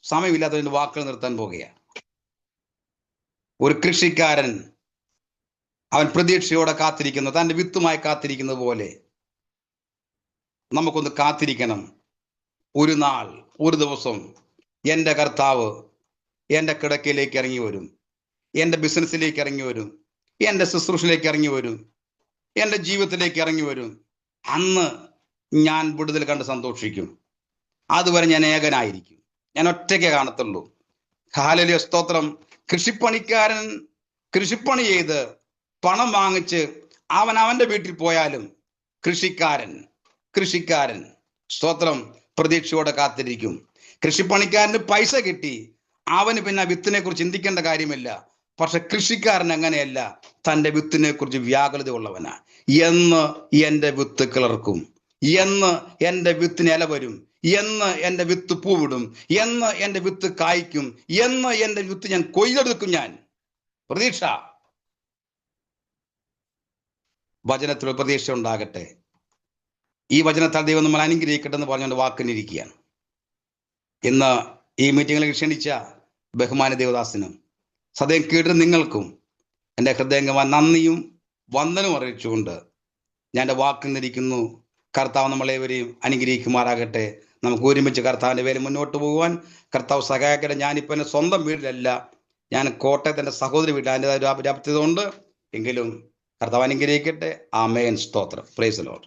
A: സമയമില്ലാത്തതിന്റെ വാക്കുകൾ നിർത്താൻ പോകുകയാണ്. ഒരു കൃഷിക്കാരൻ അവൻ പ്രതീക്ഷയോടെ കാത്തിരിക്കുന്നു, തൻ്റെ വിത്തുമായി കാത്തിരിക്കുന്നത് പോലെ നമുക്കൊന്ന് കാത്തിരിക്കണം. ഒരു നാൾ, ഒരു ദിവസം എൻ്റെ കർത്താവ് എൻ്റെ കിടക്കയിലേക്ക് ഇറങ്ങി വരും, എൻ്റെ ബിസിനസ്സിലേക്ക് ഇറങ്ങി വരും, എൻ്റെ ശുശ്രൂഷയിലേക്ക് ഇറങ്ങി വരും, എൻ്റെ ജീവിതത്തിലേക്ക് ഇറങ്ങി വരും. അന്ന് ഞാൻ വിടുതൽ കണ്ട് സന്തോഷിക്കും. അതുവരെ ഞാൻ ഏകനായിരിക്കും, ഞാൻ ഒറ്റയ്ക്ക് കാണത്തുള്ളൂ. ഹല്ലേലൂയ, സ്തോത്രം. കൃഷിപ്പണിക്കാരൻ കൃഷിപ്പണി ചെയ്ത് പണം വാങ്ങിച്ച് അവൻ അവൻ്റെ വീട്ടിൽ പോയാലും കൃഷിക്കാരൻ സ്തോത്രം പ്രതീക്ഷയോടെ കാത്തിരിക്കും. കൃഷിപ്പണിക്കാരന് പൈസ കിട്ടി, അവന് പിന്നെ വിത്തിനെ കുറിച്ച് ചിന്തിക്കേണ്ട കാര്യമില്ല. പക്ഷെ കൃഷിക്കാരൻ അങ്ങനെയല്ല, തൻ്റെ വിത്തിനെ കുറിച്ച് വ്യാകുലത ഉള്ളവനാ. എന്ന് എൻ്റെ വിത്ത് കിളർക്കും, എന്ന് എൻ്റെ വിത്തിന് ഇല വരും, എന്ന് എൻ്റെ വിത്ത് പൂവിടും, എന്ന് എൻ്റെ വിത്ത് കായ്ക്കും, എന്ന് എൻ്റെ വിത്ത് ഞാൻ കൊയ്തെടുക്കും. ഞാൻ പ്രതീക്ഷ, വചനത്തിൽ പ്രതീക്ഷ ഉണ്ടാകട്ടെ. ഈ വചനത്താൽ ദൈവം നമ്മൾ അനുഗ്രഹിക്കട്ടെ എന്ന് പറഞ്ഞുകൊണ്ട് വാക്കിനിരിക്കുകയാണ്. ഇന്ന് ഈ മീറ്റിങ്ങിൽ ക്ഷണിച്ച ബഹുമാന ദേവദാസിനും സദയം കേട്ട് നിങ്ങൾക്കും എൻ്റെ ഹൃദയംഗമായ നന്ദിയും വന്ദനവും അറിയിച്ചുകൊണ്ട് ഞാൻ എൻ്റെ വാക്കിനിരിക്കുന്നു. കർത്താവ് നമ്മളേവരെയും അനുഗ്രഹിക്കുമാറാകട്ടെ. നമുക്ക് ഒരുമിച്ച് കർത്താവിൻ്റെ വേല മുന്നോട്ട് പോകുവാൻ കർത്താവ് സഹായിക്കട്ടെ. ഞാനിപ്പോൾ എൻ്റെ സ്വന്തം വീട്ടിലല്ല, ഞാൻ കോട്ടയത്തിൻ്റെ സഹോദരി വീട്ടിൽ, അതിൻ്റെതായ ഒരു വ്യാപ്തിയുണ്ട്. എങ്കിലും കർത്താവ് അനുഗ്രഹിക്കട്ടെ. ആമേൻ, സ്തോത്രം. Praise the Lord.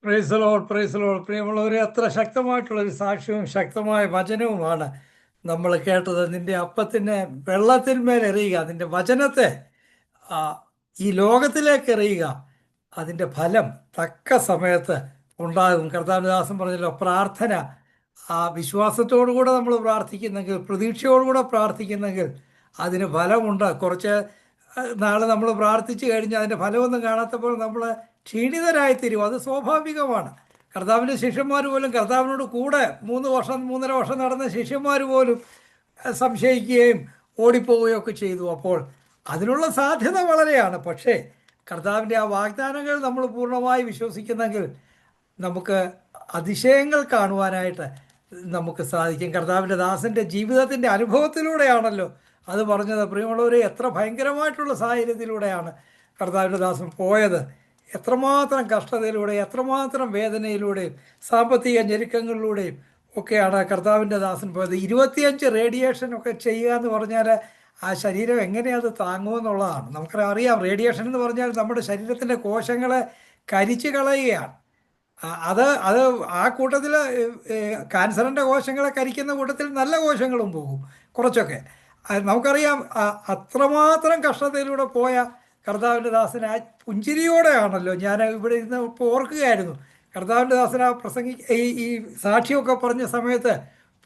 B: Praise the Lord, praise the Lord. പ്രിയമുള്ളവരെ, അത്ര ശക്തമായിട്ടുള്ളൊരു സാക്ഷ്യവും ശക്തമായ വചനവുമാണ് നമ്മൾ കേട്ടത്. നിന്റെ അപ്പത്തിനെ വെള്ളത്തിന്മേൽ എറിയുക, നിന്റെ വചനത്തെ ഈ ലോകത്തിലേക്ക് എറിയുക, അതിൻ്റെ ഫലം തക്ക സമയത്ത് ഉണ്ടാകും. കർത്താവിദാസൻ പറഞ്ഞല്ലോ, പ്രാർത്ഥന ആ വിശ്വാസത്തോടുകൂടെ നമ്മൾ പ്രാർത്ഥിക്കുന്നെങ്കിൽ, പ്രതീക്ഷയോടുകൂടെ പ്രാർത്ഥിക്കുന്നെങ്കിൽ അതിന് ഫലമുണ്ട്. കുറച്ച് നാൾ നമ്മൾ പ്രാർത്ഥിച്ചു കഴിഞ്ഞ് അതിൻ്റെ ഫലമൊന്നും കാണാത്തപ്പോൾ നമ്മൾ ക്ഷീണിതരായിത്തീരും. അത് സ്വാഭാവികമാണ്. കർത്താവിൻ്റെ ശിഷ്യന്മാർ പോലും, കർത്താവിനോട് കൂടെ 3.5 വർഷം നടന്ന ശിഷ്യന്മാർ പോലും സംശയിക്കുകയും ഓടിപ്പോവുകയും ഒക്കെ ചെയ്തു. അപ്പോൾ അതിനുള്ള സാധ്യത വളരെയാണ്. പക്ഷേ കർത്താവിൻ്റെ ആ വാഗ്ദാനങ്ങൾ നമ്മൾ പൂർണ്ണമായി വിശ്വസിക്കുന്നെങ്കിൽ നമുക്ക് അതിശയങ്ങൾ കാണുവാനായിട്ട് നമുക്ക് സാധിക്കും. കർത്താവിൻ്റെ ദാസൻ്റെ ജീവിതത്തിൻ്റെ അനുഭവത്തിലൂടെയാണല്ലോ അത് പറഞ്ഞത്. പ്രിയമുള്ളവരെ, എത്ര ഭയങ്കരമായിട്ടുള്ള സാഹചര്യത്തിലൂടെയാണ് കർത്താവിൻ്റെ ദാസൻ പോയത്. എത്രമാത്രം കഷ്ടതയിലൂടെ, എത്രമാത്രം വേദനയിലൂടെയും സാമ്പത്തിക ഞെരുക്കങ്ങളിലൂടെയും ഒക്കെയാണ് കർത്താവിൻ്റെ ദാസൻ പോയത്. 25 റേഡിയേഷൻ ഒക്കെ ചെയ്യുക എന്ന് പറഞ്ഞാൽ ആ ശരീരം എങ്ങനെയത് താങ്ങുമെന്നുള്ളതാണ്. നമുക്കറിയാം, റേഡിയേഷൻ എന്ന് പറഞ്ഞാൽ നമ്മുടെ ശരീരത്തിൻ്റെ കോശങ്ങളെ കരിച്ചു കളയുകയാണ്. അത് ആ കൂട്ടത്തിൽ ക്യാൻസറിൻ്റെ കോശങ്ങളെ കരിക്കുന്ന കൂട്ടത്തിൽ നല്ല കോശങ്ങളും പോകും കുറച്ചൊക്കെ. നമുക്കറിയാം, അത്രമാത്രം കഷ്ടതയിലൂടെ പോയ കർത്താവിൻ്റെ ദാസൻ ആ പുഞ്ചിരിയോടെയാണല്ലോ. ഞാൻ ഇവിടെ ഇരുന്ന് ഇപ്പോൾ ഓർക്കുകയായിരുന്നു, കർത്താവിൻ്റെ ദാസൻ ആ ഈ സാക്ഷിയൊക്കെ പറഞ്ഞ സമയത്ത്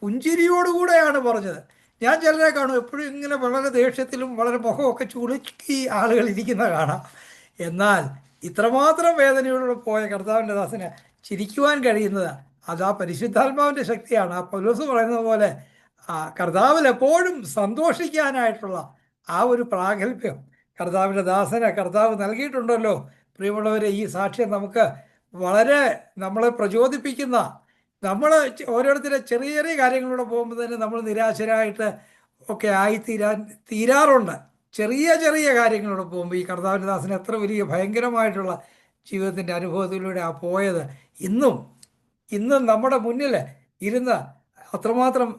B: പുഞ്ചിരിയോടുകൂടെയാണ് പറഞ്ഞത്. ഞാൻ ചിലരെ കാണും എപ്പോഴും ഇങ്ങനെ വളരെ ദേഷ്യത്തിലും വളരെ മുഖമൊക്കെ ചുളുക്കി ആളുകൾ ഇരിക്കുന്ന കാണാം. എന്നാൽ ഇത്രമാത്രം വേദനയോടെ പോയ കർത്താവിൻ്റെ ദാസന് ചിരിക്കുവാൻ കഴിയുന്നത് അത് ആ പരിശുദ്ധാത്മാവിൻ്റെ ശക്തിയാണ്. ആ പൗലോസ് പറയുന്നത് പോലെ കർത്താവിൽ എപ്പോഴും സന്തോഷിക്കാനായിട്ടുള്ള ആ ഒരു പ്രാഗൽഭ്യം കർത്താവിൻ്റെ ദാസന് കർത്താവ് നൽകിയിട്ടുണ്ടല്ലോ. പ്രിയമുള്ളവരെ, ഈ സാക്ഷ്യം നമുക്ക് വളരെ നമ്മളെ പ്രചോദിപ്പിക്കുന്ന, നമ്മൾ ഓരോരുത്തരെ ചെറിയ ചെറിയ കാര്യങ്ങളിലൂടെ പോകുമ്പോൾ തന്നെ നമ്മൾ നിരാശരായിട്ട് ഒക്കെ തീരാറുണ്ട്. ചെറിയ ചെറിയ കാര്യങ്ങളിലൂടെ പോകുമ്പോൾ ഈ കർത്താവിൻ്റെ ദാസന് എത്ര വലിയ ഭയങ്കരമായിട്ടുള്ള ജീവിതത്തിൻ്റെ അനുഭവത്തിലൂടെ പോയത്. ഇന്നും നമ്മുടെ മുന്നിൽ ഇരുന്ന് അത്രമാത്രം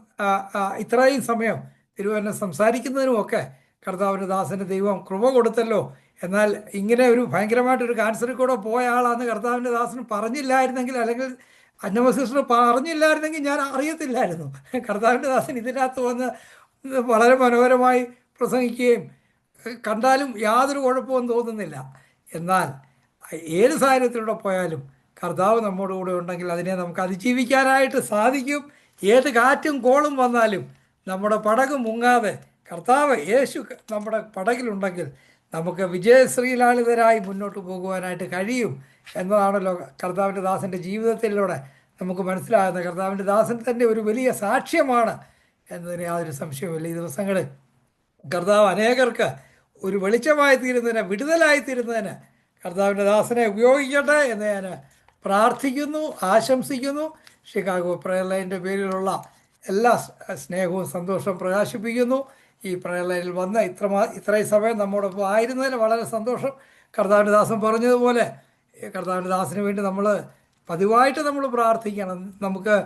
B: ഇത്രയും സമയം തിരുവചനം സംസാരിക്കുന്നതിനുമൊക്കെ കർത്താവിൻ്റെ ദാസന് ദൈവം കൃപ കൊടുത്തല്ലോ. എന്നാൽ ഇങ്ങനെ ഒരു ഭയങ്കരമായിട്ടൊരു ക്യാൻസറിൽ കൂടെ പോയ ആളാന്ന് കർത്താവിൻ്റെ ദാസന് പറഞ്ഞില്ലായിരുന്നെങ്കിൽ, അല്ലെങ്കിൽ അന്നമ്മ സിസ്റ്റർ പറഞ്ഞില്ലായിരുന്നെങ്കിൽ ഞാൻ അറിയത്തില്ലായിരുന്നു. കർത്താവിൻ്റെ ദാസൻ ഇതിനകത്ത് വന്ന് വളരെ മനോഹരമായി പ്രസംഗിക്കുകയും കണ്ടാലും യാതൊരു കുഴപ്പവും തോന്നുന്നില്ല. എന്നാൽ ഏത് സാഹചര്യത്തിലൂടെ പോയാലും കർത്താവ് നമ്മുടെ കൂടെ ഉണ്ടെങ്കിൽ അതിനെ നമുക്ക് അതിജീവിക്കാനായിട്ട് സാധിക്കും. ഏത് കാറ്റും കോളും വന്നാലും നമ്മുടെ പടക് മുങ്ങാതെ കർത്താവ് യേശു നമ്മുടെ പടകിലുണ്ടെങ്കിൽ നമുക്ക് വിജയശ്രീലാളിതരായി മുന്നോട്ട് പോകുവാനായിട്ട് കഴിയും എന്നതാണല്ലോ കർത്താവിൻ്റെ ദാസൻ്റെ ജീവിതത്തിലൂടെ നമുക്ക് മനസ്സിലാകുന്നത്. കർത്താവിൻ്റെ ദാസൻ തന്നെ ഒരു വലിയ സാക്ഷ്യമാണ് എന്നതിന് യാതൊരു സംശയവുമില്ല. ഈ ദിവസങ്ങളിൽ കർത്താവ് അനേകർക്ക് ഒരു വെളിച്ചമായി തീരുന്നതിന്, വിടുതലായി തീരുന്നതിന് കർത്താവിൻ്റെ ദാസനെ ഉപയോഗിക്കട്ടെ എന്ന് ഞാൻ പ്രാർത്ഥിക്കുന്നു, ആശംസിക്കുന്നു. ഷിക്കാഗോ പ്രയർ ലൈനിൻ്റെ പേരിലുള്ള എല്ലാ സ്നേഹവും സന്തോഷവും പ്രകാശിപ്പിക്കുന്നു. ഈ പ്രയർ ലൈനിൽ വന്ന് ഇത്രയും സമയം നമ്മോടൊപ്പം ആയിരുന്നതിൽ വളരെ സന്തോഷം. കർത്താവിൻ്റെ ദാസൻ പറഞ്ഞതുപോലെ കർത്താവിൻ്റെ ദാസന് വേണ്ടി പതിവായിട്ട് നമ്മൾ പ്രാർത്ഥിക്കണം. നമുക്ക്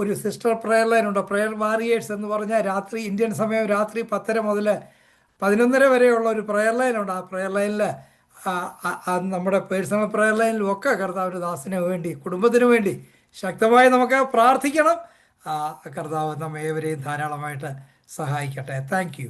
B: ഒരു സിസ്റ്റർ പ്രയർ ലൈനുണ്ട്, പ്രയർ വാരിയേഴ്സ് എന്ന് പറഞ്ഞാൽ ഇന്ത്യൻ സമയം രാത്രി 10 മുതൽ 11 വരെയുള്ള ഒരു പ്രയർ ലൈനുണ്ട്. ആ പ്രയർ ലൈനിൽ നമ്മുടെ പേഴ്സണൽ പ്രയർ ലൈനിലും ഒക്കെ കർത്താവിൻ്റെ ദാസന് വേണ്ടി, കുടുംബത്തിന് വേണ്ടി ശക്തമായി നമുക്ക് പ്രാർത്ഥിക്കണം. കർത്താവ് നമ്മെ ഏവരെയും ധാരാളമായിട്ട് സഹായിക്കട്ടെ. Thank you.